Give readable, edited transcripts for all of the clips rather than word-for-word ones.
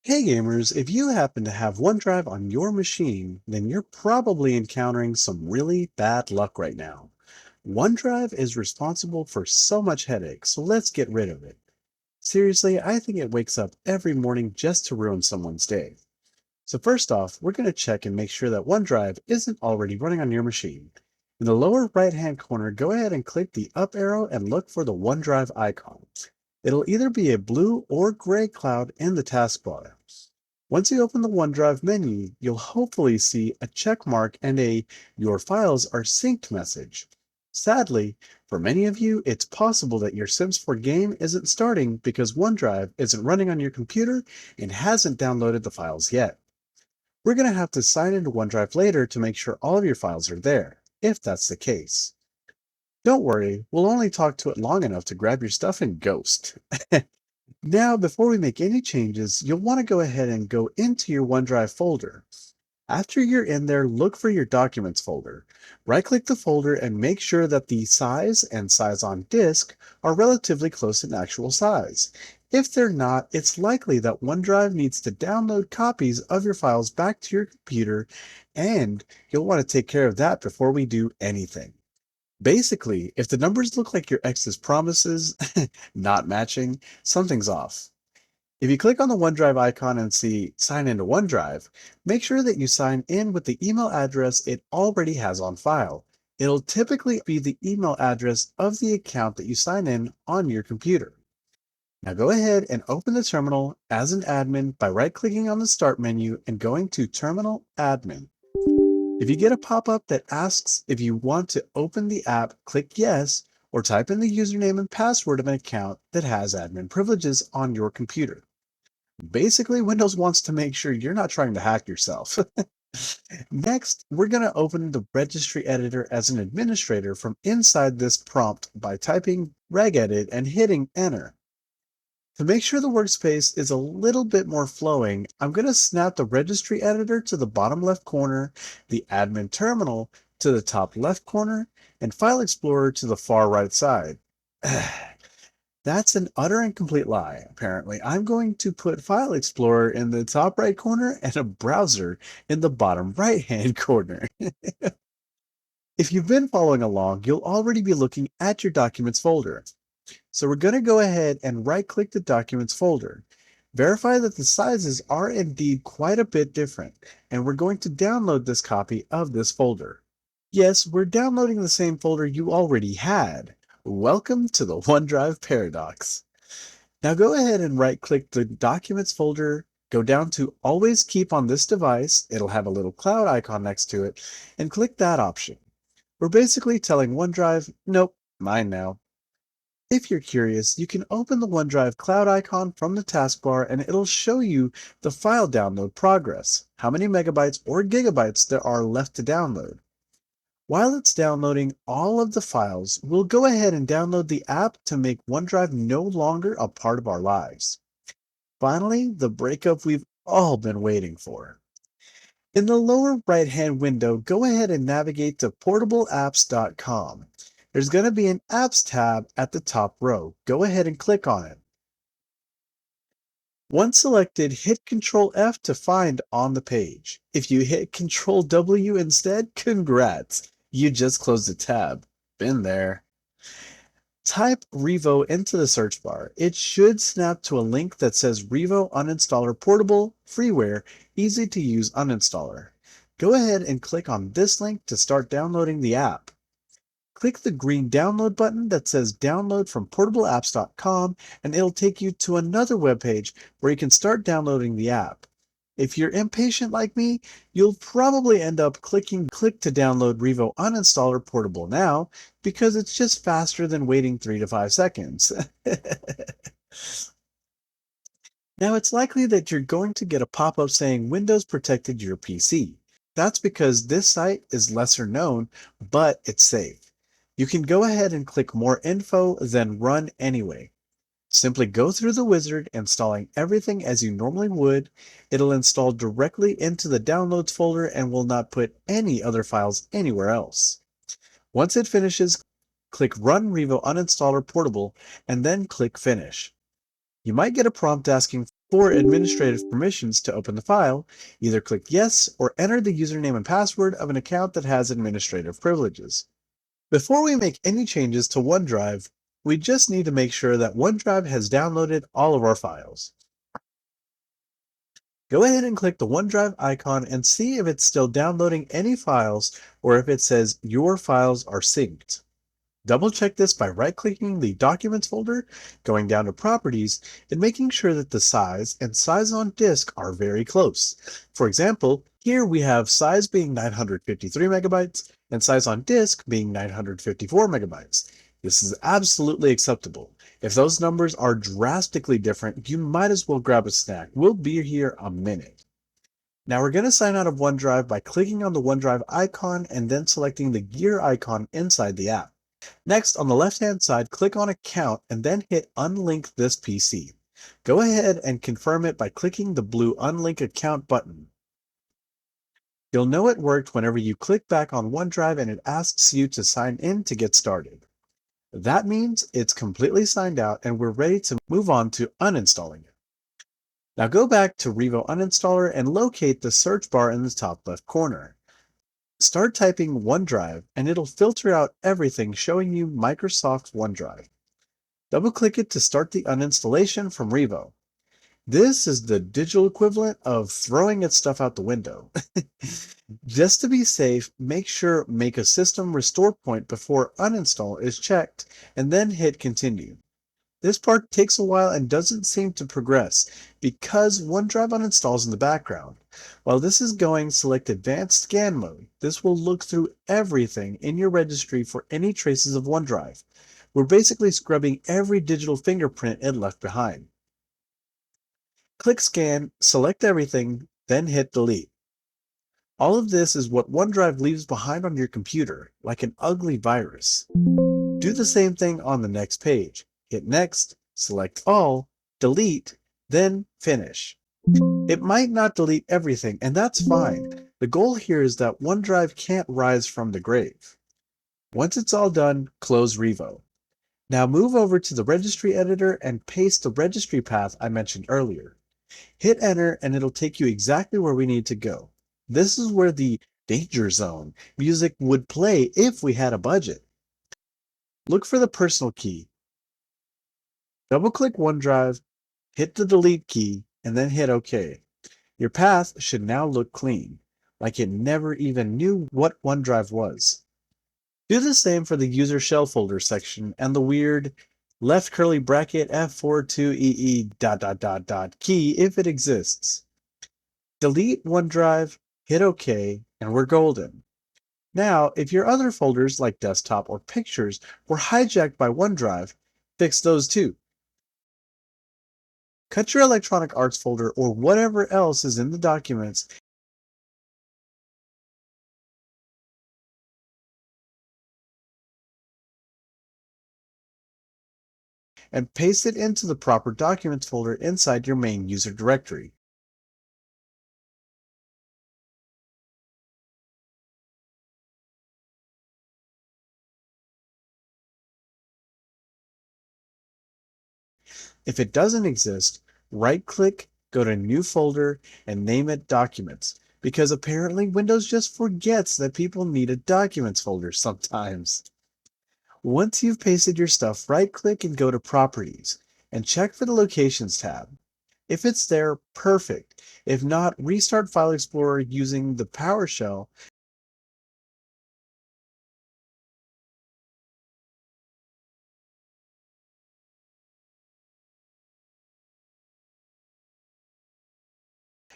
Hey gamers, if you happen to have OneDrive on your machine, then you're probably encountering some really bad luck right now. OneDrive is responsible for so much headache, so let's get rid of it. Seriously, I think it wakes up every morning just to ruin someone's day. So first off, we're going to check and make sure that OneDrive isn't already running on your machine. In the lower right-hand corner, go ahead and click the up arrow and look for the OneDrive icon. It'll either be a blue or gray cloud in the taskbar. Once you open the OneDrive menu, you'll hopefully see a check mark and a "Your files are synced" message. Sadly, for many of you, it's possible that your Sims 4 game isn't starting because OneDrive isn't running on your computer and hasn't downloaded the files yet. We're going to have to sign into OneDrive later to make sure all of your files are there, if that's the case. Don't worry, we'll only talk to it long enough to grab your stuff and ghost. Now, before we make any changes, you'll want to go ahead and go into your OneDrive folder. After you're in there, look for your Documents folder. Right-click the folder and make sure that the size and size on disk are relatively close in actual size. If they're not, it's likely that OneDrive needs to download copies of your files back to your computer, and you'll want to take care of that before we do anything. Basically, if the numbers look like your ex's promises not matching, something's off. If you click on the OneDrive icon and see Sign into OneDrive, make sure that you sign in with the email address it already has on file. It'll typically be the email address of the account that you sign in on your computer. Now go ahead and open the terminal as an admin by right-clicking on the Start menu and going to Terminal Admin. If you get a pop-up that asks if you want to open the app, click Yes, or type in the username and password of an account that has admin privileges on your computer. Basically, Windows wants to make sure you're not trying to hack yourself. Next, we're going to open the registry editor as an administrator from inside this prompt by typing regedit and hitting enter. To make sure the workspace is a little bit more flowing, I'm going to snap the registry editor to the bottom left corner, the admin terminal to the top left corner, and File Explorer to the far right side. That's an utter and complete lie, apparently. I'm going to put File Explorer in the top right corner and a browser in the bottom right-hand corner. If you've been following along, you'll already be looking at your Documents folder. So we're going to go ahead and right-click the Documents folder. Verify that the sizes are indeed quite a bit different, and we're going to download this copy of this folder. Yes, we're downloading the same folder you already had. Welcome to the OneDrive paradox. Now go ahead and right-click the Documents folder, go down to Always Keep on this device, it'll have a little cloud icon next to it, and click that option. We're basically telling OneDrive, nope, mine now. If you're curious, you can open the OneDrive cloud icon from the taskbar and it'll show you the file download progress, how many megabytes or gigabytes there are left to download. While it's downloading all of the files, we'll go ahead and download the app to make OneDrive no longer a part of our lives. Finally, the breakup we've all been waiting for. In the lower right-hand window, go ahead and navigate to portableapps.com. There's going to be an Apps tab at the top row. Go ahead and click on it. Once selected, hit Ctrl F to find on the page. If you hit Ctrl W instead, congrats! You just closed a tab. Been there. Type Revo into the search bar. It should snap to a link that says Revo Uninstaller Portable, Freeware, Easy to Use Uninstaller. Go ahead and click on this link to start downloading the app. Click the green download button that says Download from portableapps.com and it'll take you to another webpage where you can start downloading the app. If you're impatient like me, you'll probably end up clicking Click to download Revo Uninstaller Portable now because it's just faster than waiting 3 to 5 seconds. Now it's likely that you're going to get a pop-up saying Windows protected your PC. That's because this site is lesser known, but it's safe. You can go ahead and click More Info, then Run anyway. Simply go through the wizard, installing everything as you normally would. It'll install directly into the Downloads folder and will not put any other files anywhere else. Once it finishes, click Run Revo Uninstaller Portable and then click Finish. You might get a prompt asking For administrative permissions to open the file, either click Yes or enter the username and password of an account that has administrative privileges. Before we make any changes to OneDrive, we just need to make sure that OneDrive has downloaded all of our files. Go ahead and click the OneDrive icon and see if it's still downloading any files or if it says your files are synced. Double check this by right-clicking the Documents folder, going down to Properties, and making sure that the size and size on disk are very close. For example, here we have size being 953 megabytes and size on disk being 954 megabytes. This is absolutely acceptable. If those numbers are drastically different, you might as well grab a snack. We'll be here a minute. Now we're going to sign out of OneDrive by clicking on the OneDrive icon and then selecting the gear icon inside the app. Next, on the left-hand side, click on Account and then hit Unlink this PC. Go ahead and confirm it by clicking the blue Unlink Account button. You'll know it worked whenever you click back on OneDrive and it asks you to sign in to get started. That means it's completely signed out and we're ready to move on to uninstalling it. Now go back to Revo Uninstaller and locate the search bar in the top left corner. Start typing OneDrive and it'll filter out everything showing you Microsoft OneDrive. Double-click it to start the uninstallation from Revo. This is the digital equivalent of throwing its stuff out the window. Just to be safe, make sure Make a System Restore Point before uninstall is checked and then hit Continue. This part takes a while and doesn't seem to progress because OneDrive uninstalls in the background. While this is going, select Advanced Scan Mode. This will look through everything in your registry for any traces of OneDrive. We're basically scrubbing every digital fingerprint it left behind. Click Scan, select everything, then hit Delete. All of this is what OneDrive leaves behind on your computer, like an ugly virus. Do the same thing on the next page. Hit Next, select All, Delete, then Finish. It might not delete everything, and that's fine. The goal here is that OneDrive can't rise from the grave. Once it's all done, close Revo. Now move over to the registry editor and paste the registry path I mentioned earlier. Hit Enter and it'll take you exactly where we need to go. This is where the Danger Zone music would play if we had a budget. Look for the personal key. Double-click OneDrive, hit the Delete key, and then hit OK. Your path should now look clean, like it never even knew what OneDrive was. Do the same for the user shell folder section and the weird left curly bracket F42EE ... key if it exists. Delete OneDrive, hit OK, and we're golden. Now, if your other folders like desktop or pictures were hijacked by OneDrive, fix those too. Cut your Electronic Arts folder or whatever else is in the documents and paste it into the proper Documents folder inside your main user directory. If it doesn't exist, right-click, go to New Folder, and name it Documents, because apparently Windows just forgets that people need a Documents folder sometimes. Once you've pasted your stuff, right-click and go to Properties, and check for the Locations tab. If it's there, perfect. If not, restart File Explorer using the PowerShell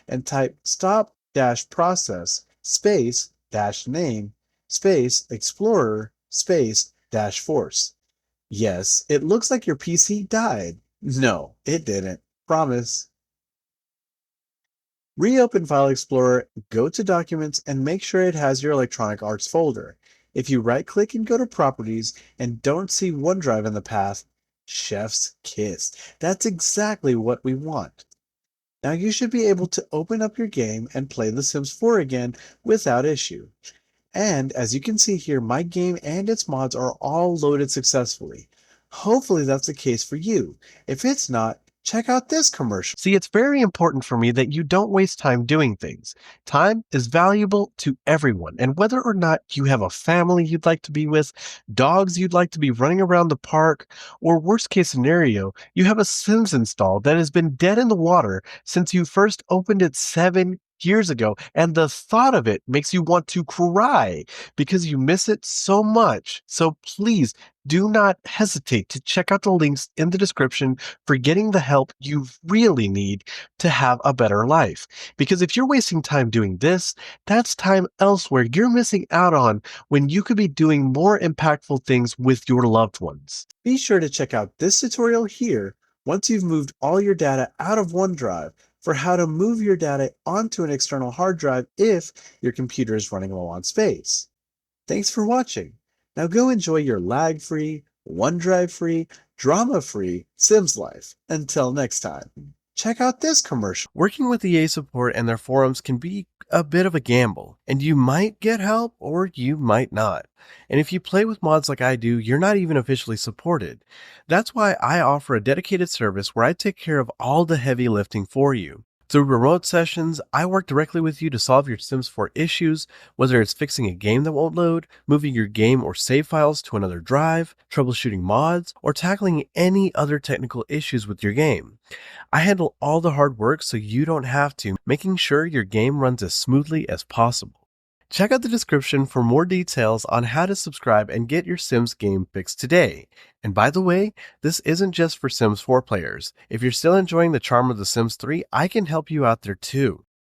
and type stop-process space-name space explorer space-force. Yes, it looks like your PC died. No, it didn't. Promise. Reopen File Explorer, go to Documents, and make sure it has your Electronic Arts folder. If you right-click and go to Properties and don't see OneDrive in the path, chef's kiss. That's exactly what we want. Now you should be able to open up your game and play The Sims 4 again without issue. And as you can see here, my game and its mods are all loaded successfully. Hopefully that's the case for you. If it's not, Check out this commercial. See, it's very important for me that you don't waste time doing things. Time is valuable to everyone, and whether or not you have a family you'd like to be with, dogs you'd like to be running around the park, or worst case scenario, you have a Sims installed that has been dead in the water since you first opened it 7 years ago, and the thought of it makes you want to cry because you miss it so much. So please do not hesitate to check out the links in the description for getting the help you really need to have a better life. Because if you're wasting time doing this, that's time elsewhere you're missing out on when you could be doing more impactful things with your loved ones. Be sure to check out this tutorial here once you've moved all your data out of OneDrive for how to move your data onto an external hard drive if your computer is running low on space. Thanks for watching. Now go enjoy your lag-free, OneDrive-free, drama-free Sims life. Until next time, check out this commercial. Working with EA support and their forums can be a bit of a gamble, and you might get help or you might not. And if you play with mods like I do, you're not even officially supported. That's why I offer a dedicated service where I take care of all the heavy lifting for you. Through remote sessions, I work directly with you to solve your Sims 4 issues, whether it's fixing a game that won't load, moving your game or save files to another drive, troubleshooting mods, or tackling any other technical issues with your game. I handle all the hard work so you don't have to, making sure your game runs as smoothly as possible. Check out the description for more details on how to subscribe and get your Sims game fixed today. And by the way, this isn't just for Sims 4 players. If you're still enjoying the charm of The Sims 3, I can help you out there too.